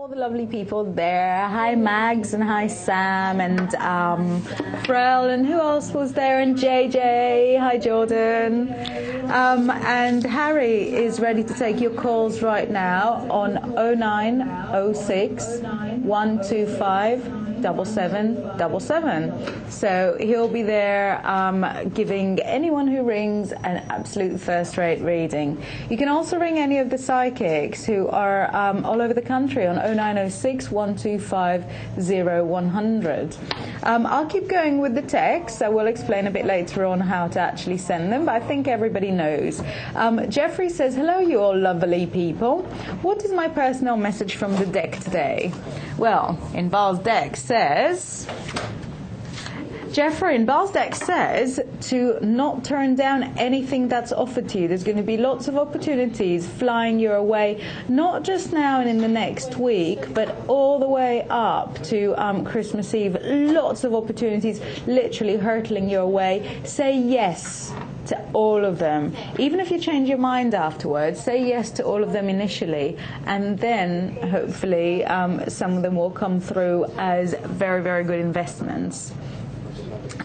All the lovely people there. Hi Mags and hi Sam and Frel and who else was there, and JJ. Hi Jordan. And Harry is ready to take your calls right now on 0906 125 7777. So he'll be there giving anyone who rings an absolute first-rate reading. You can also ring any of the psychics who are all over the country on 0906 125 0100. I'll keep going with the text. I will explain a bit later on how to actually send them, but I think everybody knows. Jeffrey says, hello you all lovely people. What is my personal message from the deck today? Well, Inbaal's deck says, Jeffrey, Inbaal's deck says to not turn down anything that's offered to you. There's going to be lots of opportunities flying your way, not just now and in the next week, but all the way up to Christmas Eve. Lots of opportunities literally hurtling your way. Say yes to all of them. Even if you change your mind afterwards, say yes to all of them initially, and then hopefully some of them will come through as very, very good investments.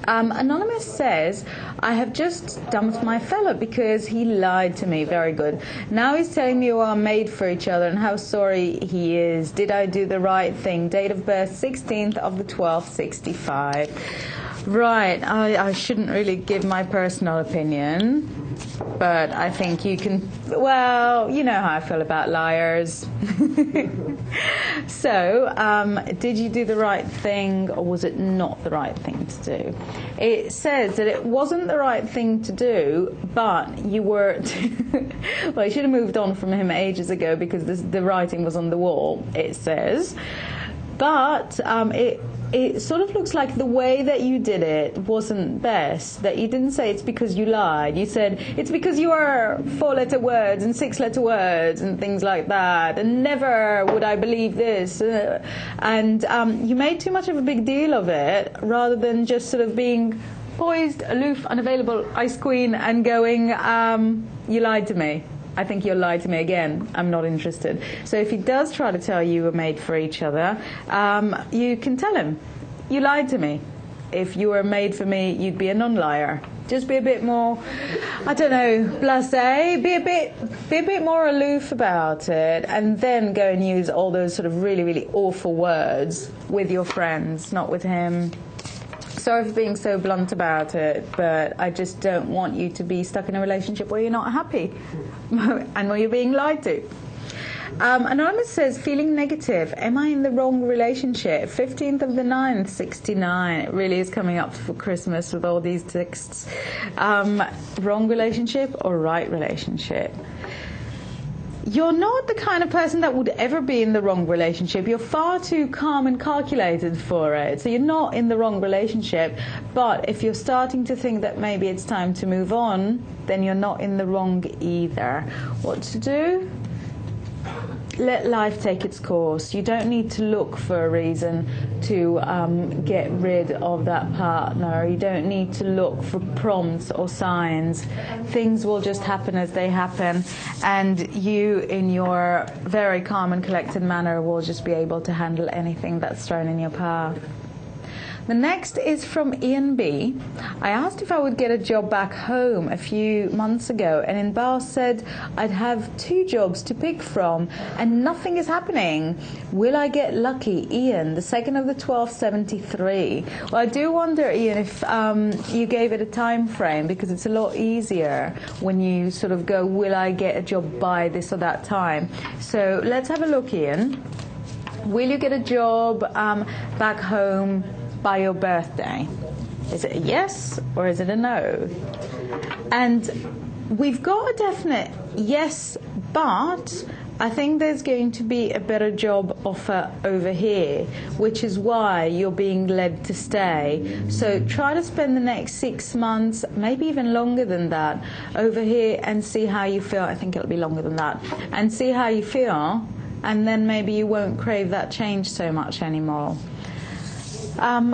Anonymous says, I have just dumped my fella because he lied to me. Very good. Now he's telling me we are made for each other and how sorry he is. Did I do the right thing? Date of birth 16th of the 12th, 65. Right, I shouldn't really give my personal opinion, but I think you can, well, you know how I feel about liars. So, did you do the right thing or was it not the right thing to do? It says that it wasn't the right thing to do, but you were, well, you should have moved on from him ages ago because the writing was on the wall, it says. But it sort of looks like the way that you did it wasn't best, that you didn't say it's because you lied. You said it's because you are 4-letter words and 6-letter words and things like that, and never would I believe this. And you made too much of a big deal of it rather than just sort of being poised, aloof, unavailable, ice queen and going, you lied to me. I think you'll lie to me again. I'm not interested. So if he does try to tell you we're made for each other, you can tell him, you lied to me. If you were made for me, you'd be a non-liar. Just be a bit more, I don't know, blasé. Be a bit more aloof about it, and then go and use all those sort of really, really awful words with your friends, not with him. Sorry for being so blunt about it, but I just don't want you to be stuck in a relationship where you're not happy and where you're being lied to. Anonymous says, feeling negative. Am I in the wrong relationship? 15th of the 9th, 69. It really is coming up for Christmas with all these texts. Wrong relationship or right relationship? You're not the kind of person that would ever be in the wrong relationship. You're far too calm and calculated for it. So you're not in the wrong relationship. But if you're starting to think that maybe it's time to move on, then you're not in the wrong either. What to do? Let life take its course. You don't need to look for a reason to get rid of that partner. You don't need to look for prompts or signs. Things will just happen as they happen, and you, in your very calm and collected manner, will just be able to handle anything that's thrown in your path. The next is from Ian B. I asked if I would get a job back home a few months ago, and Inbaal said I'd have 2 jobs to pick from, and nothing is happening. Will I get lucky? Ian, the 2nd of the 12th, 73. Well, I do wonder, Ian, if you gave it a time frame, because it's a lot easier when you sort of go, will I get a job by this or that time? So let's have a look, Ian. Will you get a job back home by your birthday? Is it a yes or is it a no? And we've got a definite yes, but I think there's going to be a better job offer over here, which is why you're being led to stay. So try to spend the next 6 months, maybe even longer than that, over here and see how you feel. I think it'll be longer than that. And see how you feel, and then maybe you won't crave that change so much anymore.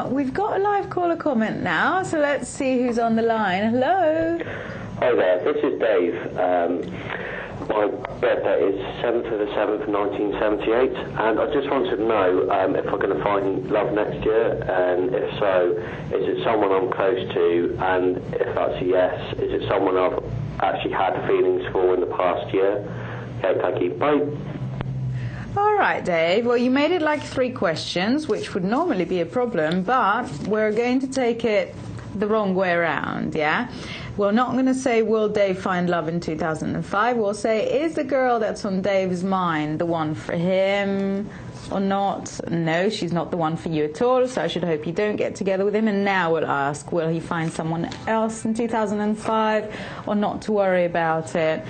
We've got a live caller comment now, so let's see who's on the line. Hello. Hi there, this is Dave. My Yeah, that is 7th of the 7th, 1978, and I just wanted to know if I'm going to find love next year, and if so, is it someone I'm close to, and if that's a yes, is it someone I've actually had feelings for in the past year? Okay, thank you. Bye. All right, Dave. Well, you made it like 3 questions, which would normally be a problem, but we're going to take it the wrong way around, yeah? We're not going to say, will Dave find love in 2005? We'll say, is the girl that's on Dave's mind the one for him or not? No, she's not the one for you at all, so I should hope you don't get together with him. And now we'll ask, will he find someone else in 2005 or not to worry about it?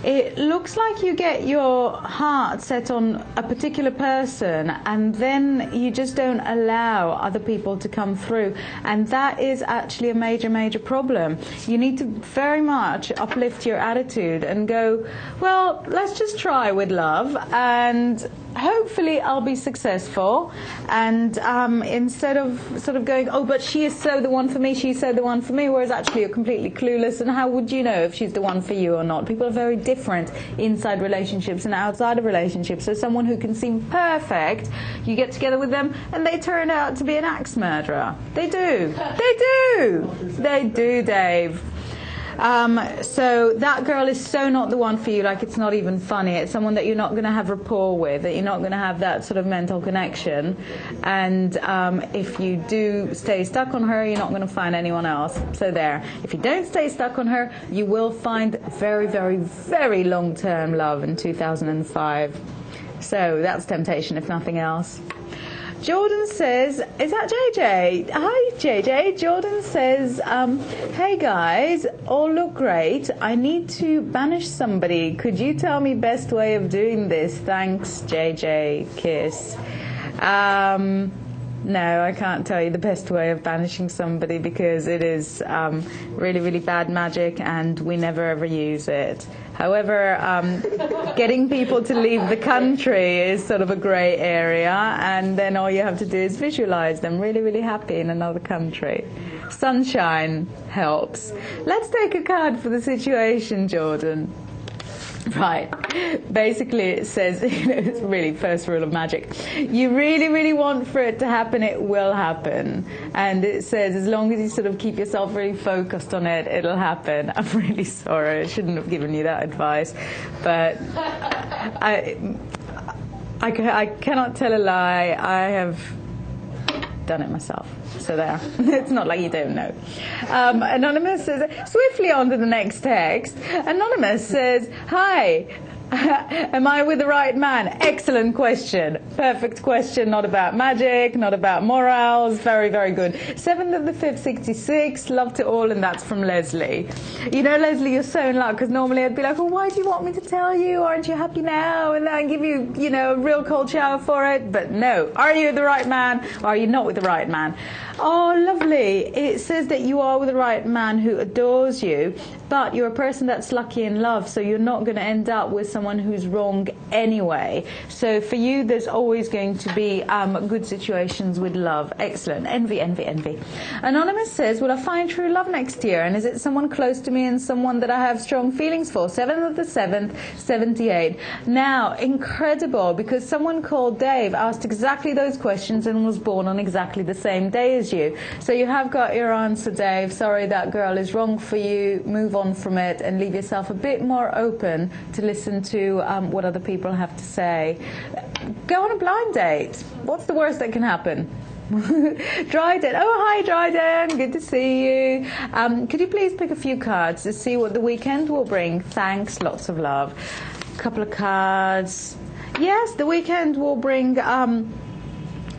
It looks like you get your heart set on a particular person and then you just don't allow other people to come through. And that is actually a major, major problem. You need to very much uplift your attitude and go, well, let's just try with love and hopefully I'll be successful. And instead of sort of going, oh, but she is so the one for me, she's so the one for me, whereas actually you're completely clueless. And how would you know if she's the one for you or not? People are very different inside relationships and outside of relationships. So someone who can seem perfect, you get together with them and they turn out to be an axe murderer. They do. They do. They do, Dave. So that girl is so not the one for you, like it's not even funny. It's someone that you're not going to have rapport with, that you're not going to have that sort of mental connection. And if you do stay stuck on her, you're not going to find anyone else. So there. If you don't stay stuck on her, you will find very, very, very long-term love in 2005. So that's temptation, if nothing else. Jordan says, is that JJ? Hi, JJ. Jordan says, hey guys, all look great. I need to banish somebody. Could you tell me best way of doing this? Thanks, JJ. Kiss. No, I can't tell you the best way of banishing somebody because it is really, really bad magic and we never ever use it. However, getting people to leave the country is sort of a grey area, and then all you have to do is visualize them really, really happy in another country. Sunshine helps. Let's take a card for the situation, Jordan. Right. Basically, it says, it's really first rule of magic. You really, really want for it to happen, it will happen. And it says, as long as you sort of keep yourself really focused on it, it'll happen. I'm really sorry. I shouldn't have given you that advice. But I cannot tell a lie. I have done it myself. So there. It's not like you don't know. Anonymous says, swiftly on to the next text. Anonymous says, hi, am I with the right man? Excellent question. Perfect question. Not about magic, not about morals. Very, very good. 7th of the 5th, 66. Love to all, and that's from Leslie. You know, Leslie, you're so in luck, because normally I'd be like, oh, why do you want me to tell you? Aren't you happy now? And then I give you, you know, a real cold shower for it. But no. Are you the right man, or are you not with the right man? Oh, lovely. It says that you are with the right man who adores you, but you're a person that's lucky in love, so you're not going to end up with someone who's wrong anyway. So for you, there's always going to be good situations with love. Excellent. Envy, envy, envy. Anonymous says, will I find true love next year? And is it someone close to me and someone that I have strong feelings for? 7th of the 7th, 78. Now, incredible, because someone called Dave asked exactly those questions and was born on exactly the same day as you. So you have got your answer, Dave. Sorry, that girl is wrong for you. Move on from it and leave yourself a bit more open to listen to what other people have to say. Go on a blind date. What's the worst that can happen? Dryden. Oh, hi, Dryden. Good to see you. Could you please pick a few cards to see what the weekend will bring? Thanks. Lots of love. A couple of cards. Yes, the weekend will bring...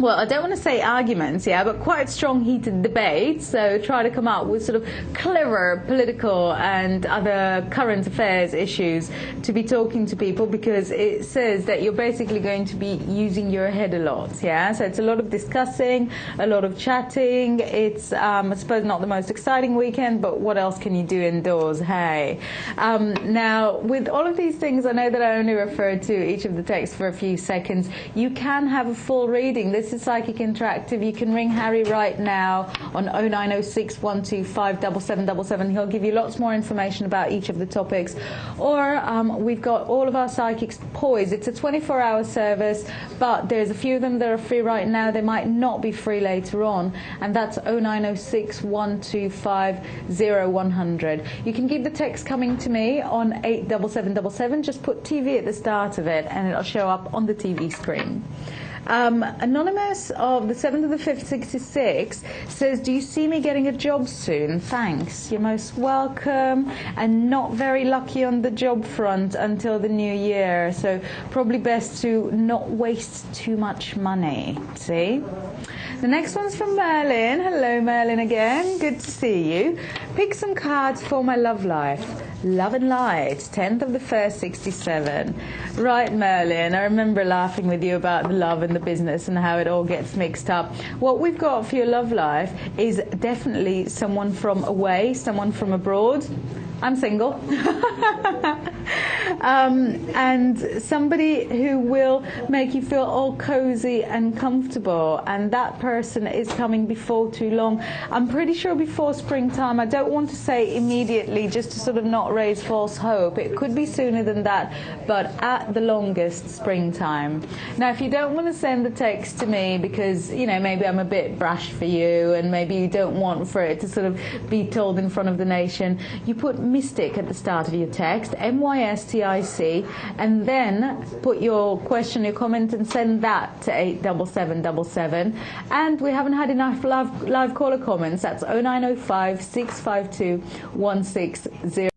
well, I don't want to say arguments, yeah, but quite strong heated debates. So try to come up with sort of clever political and other current affairs issues to be talking to people, because it says that you're basically going to be using your head a lot, yeah. So it's a lot of discussing, a lot of chatting. It's, I suppose, not the most exciting weekend, but what else can you do indoors? Hey. Now, with all of these things, I know that I only referred to each of the texts for a few seconds. You can have a full reading. This This is Psychic Interactive. You can ring Harry right now on 0906 125 7777. He'll give you lots more information about each of the topics. Or we've got all of our psychics poised. It's a 24-hour service, but there's a few of them that are free right now. They might not be free later on, and that's 0906 125 0100. You can keep the text coming to me on 87777. Just put TV at the start of it, and it'll show up on the TV screen. Anonymous of the 7th of the 5th 66 says, do you see me getting a job soon? Thanks. You're most welcome, and not very lucky on the job front until the new year, so probably best to not waste too much money. See? The next one's from Merlin. Hello, Merlin, again. Good to see you. Pick some cards for my love life. Love and Light, 10th of the 1st, 67. Right, Merlin, I remember laughing with you about the love and the business and how it all gets mixed up. What we've got for your love life is definitely someone from away, someone from abroad. I'm single. And somebody who will make you feel all cozy and comfortable, and that person is coming before too long. I'm pretty sure before springtime. I don't want to say immediately, just to sort of not raise false hope. It could be sooner than that, but at the longest, springtime. Now, if you don't want to send the text to me because, you know, maybe I'm a bit brash for you, and maybe you don't want for it to sort of be told in front of the nation, you put Mystic at the start of your text, MYSTIC, and then put your question, your comment, and send that to 87777. And we haven't had enough live caller comments. That's 0905 652 160.